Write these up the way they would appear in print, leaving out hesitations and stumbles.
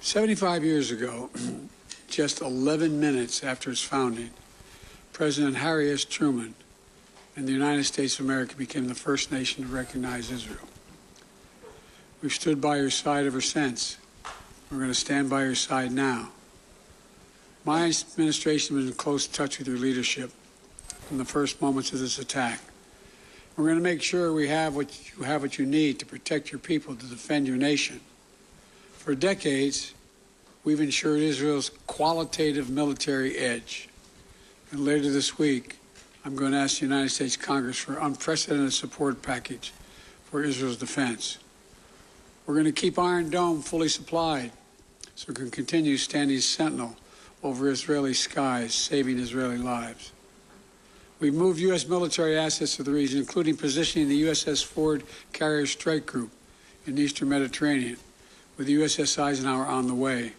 75 years ago, just 11 minutes after its founding, President Harry S. Truman and the United States of America became the first nation to recognize Israel. We've stood by your side ever since. We're going to stand by your side now. My administration was in close touch with your leadership from the first moments of this attack. We're going to make sure you have what you need to protect your people, to defend your nation. For decades, we've ensured Israel's qualitative military edge. And later this week, I'm going to ask the United States Congress for an unprecedented support package for Israel's defense. We're going to keep Iron Dome fully supplied so we can continue standing sentinel over Israeli skies, saving Israeli lives. We've moved U.S. military assets to the region, including positioning the USS Ford Carrier Strike Group in the Eastern Mediterranean, with the USS Eisenhower on the way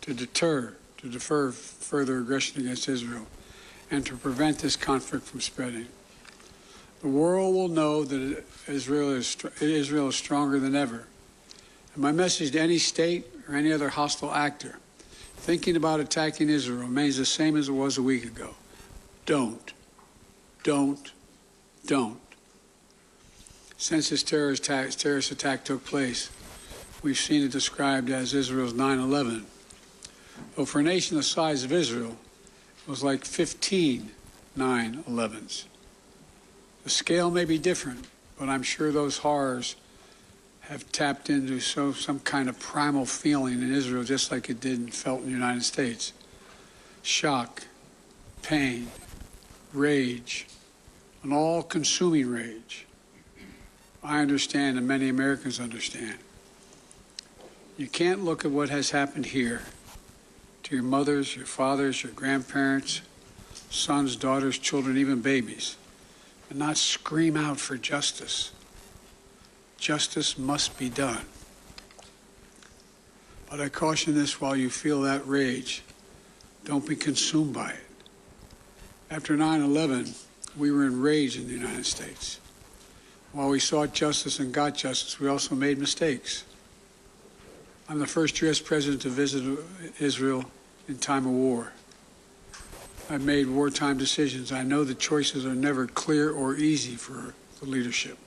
to defer further aggression against Israel and to prevent this conflict from spreading. The world will know that Israel is stronger than ever. And my message to any state or any other hostile actor thinking about attacking Israel remains the same as it was a week ago. Don't. Since this terrorist attack took place, we've seen it described as Israel's 9/11. Though for a nation the size of Israel, it was like 15 9/11s. The scale may be different, but I'm sure those horrors have tapped into some kind of primal feeling in Israel, just like it did and felt in the United States. Shock, pain, rage, an all-consuming rage. I understand, and many Americans understand. You can't look at what has happened here to your mothers, your fathers, your grandparents, sons, daughters, children, even babies, and not scream out for justice. Justice must be done. But I caution this: while you feel that rage, don't be consumed by it. After 9/11, we were enraged in the United States. While we sought justice and got justice, we also made mistakes. I'm the first U.S. president to visit Israel in time of war. I've made wartime decisions. I know the choices are never clear or easy for the leadership.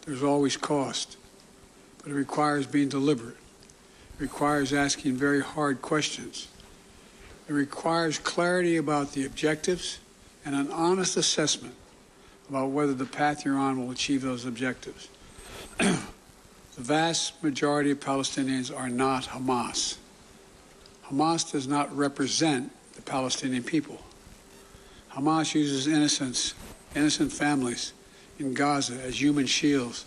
There's always cost, but it requires being deliberate. It requires asking very hard questions. It requires clarity about the objectives and an honest assessment about whether the path you're on will achieve those objectives. The vast majority of Palestinians are not Hamas. Hamas does not represent the Palestinian people. Hamas uses innocent families in Gaza as human shields,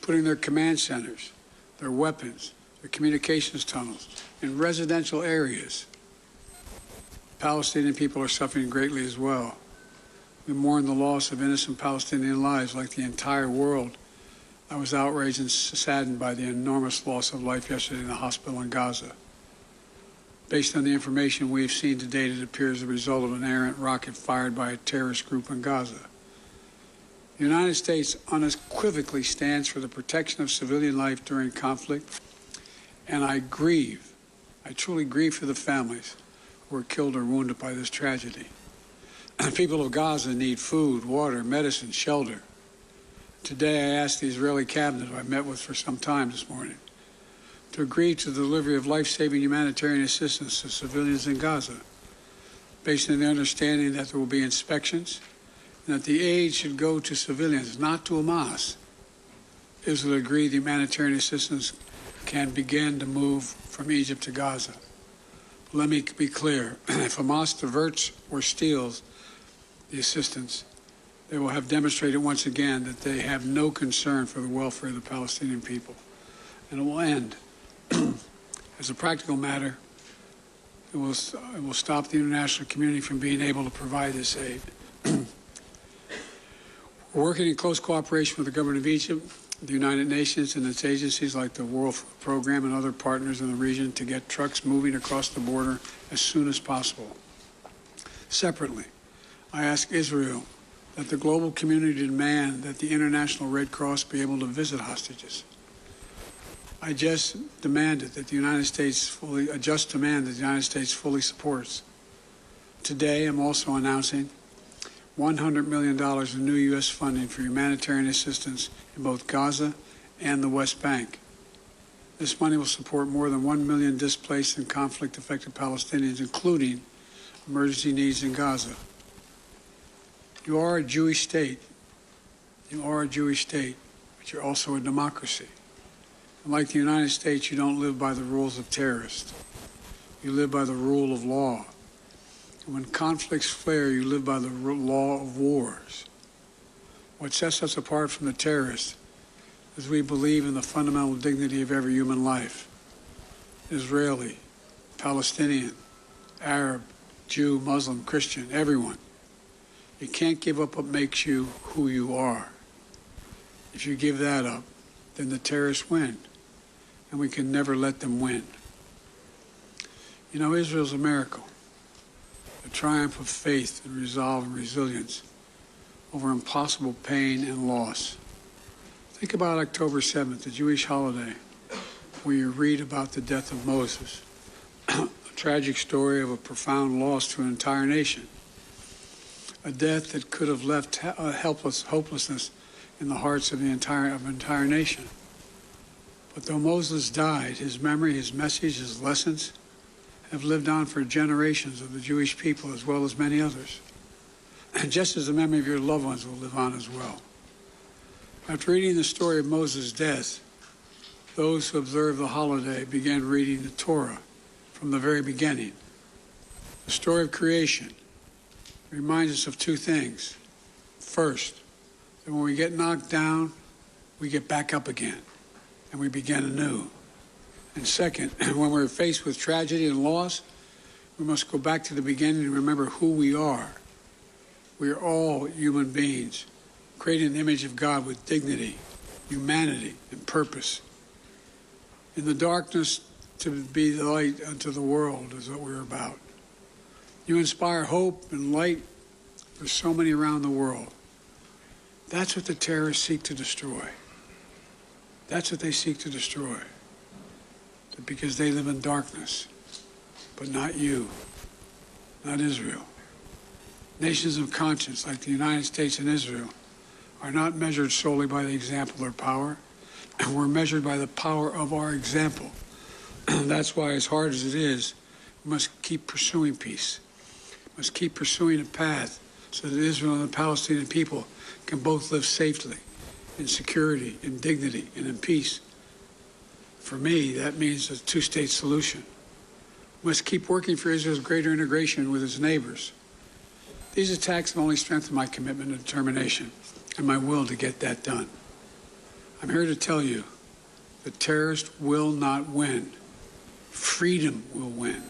putting their command centers, their weapons, their communications tunnels in residential areas. Palestinian people are suffering greatly as well. We mourn the loss of innocent Palestinian lives like the entire world. I was outraged and saddened by the enormous loss of life yesterday in the hospital in Gaza. Based on the information we've seen to date, it appears the result of an errant rocket fired by a terrorist group in Gaza. The United States unequivocally stands for the protection of civilian life during conflict, and I truly grieve for the families who were killed or wounded by this tragedy. People of Gaza need food, water, medicine, shelter. Today I asked the Israeli cabinet, who I met with for some time this morning, to agree to the delivery of life-saving humanitarian assistance to civilians in Gaza, based on the understanding that there will be inspections and that the aid should go to civilians, not to Hamas. Israel agreed the humanitarian assistance can begin to move from Egypt to Gaza. But let me be clear: if Hamas diverts or steals the assistance, they will have demonstrated once again that they have no concern for the welfare of the Palestinian people. And it will end. As a practical matter, it will stop the international community from being able to provide this aid. We're working in close cooperation with the government of Egypt, the United Nations, and its agencies like the World Food Program and other partners in the region to get trucks moving across the border as soon as possible. Separately, I ask Israel that the global community demand that the International Red Cross be able to visit hostages. I just demanded that the United States fully, a just demand that the United States fully supports. Today, I'm also announcing $100 million in new U.S. funding for humanitarian assistance in both Gaza and the West Bank. This money will support more than 1 million displaced and conflict-affected Palestinians, including emergency needs in Gaza. You are a Jewish state. You are a Jewish state, but you're also a democracy. And like the United States, you don't live by the rules of terrorists. You live by the rule of law. And when conflicts flare, you live by the law of wars. What sets us apart from the terrorists is we believe in the fundamental dignity of every human life. Israeli, Palestinian, Arab, Jew, Muslim, Christian, everyone. You can't give up what makes you who you are. If you give that up, then the terrorists win, and we can never let them win. You know, Israel's a miracle, a triumph of faith and resolve and resilience over impossible pain and loss. Think about October 7th, the Jewish holiday, where you read about the death of Moses, a tragic story of a profound loss to an entire nation, a death that could have left hopelessness in the hearts of the entire nation. But though Moses died, his memory, his message, his lessons have lived on for generations of the Jewish people as well as many others. And just as the memory of your loved ones will live on as well. After reading the story of Moses' death, those who observed the holiday began reading the Torah from the very beginning. The story of creation reminds us of two things. First, that when we get knocked down, we get back up again, and we begin anew. And second, when we're faced with tragedy and loss, we must go back to the beginning and remember who we are. We are all human beings, created in the image of God with dignity, humanity, and purpose. In the darkness, to be the light unto the world is what we're about. You inspire hope and light for so many around the world. That's what the terrorists seek to destroy. That's what they seek to destroy. Because they live in darkness, but not you, not Israel. Nations of conscience like the United States and Israel are not measured solely by the example or power, and we're measured by the power of our example. That's why, as hard as it is, we must keep pursuing peace. We must keep pursuing a path so that Israel and the Palestinian people can both live safely, in security, in dignity, and in peace. For me, that means a two-state solution. We must keep working for Israel's greater integration with its neighbors. These attacks have only strengthened my commitment and determination and my will to get that done. I'm here to tell you the terrorists will not win. Freedom will win.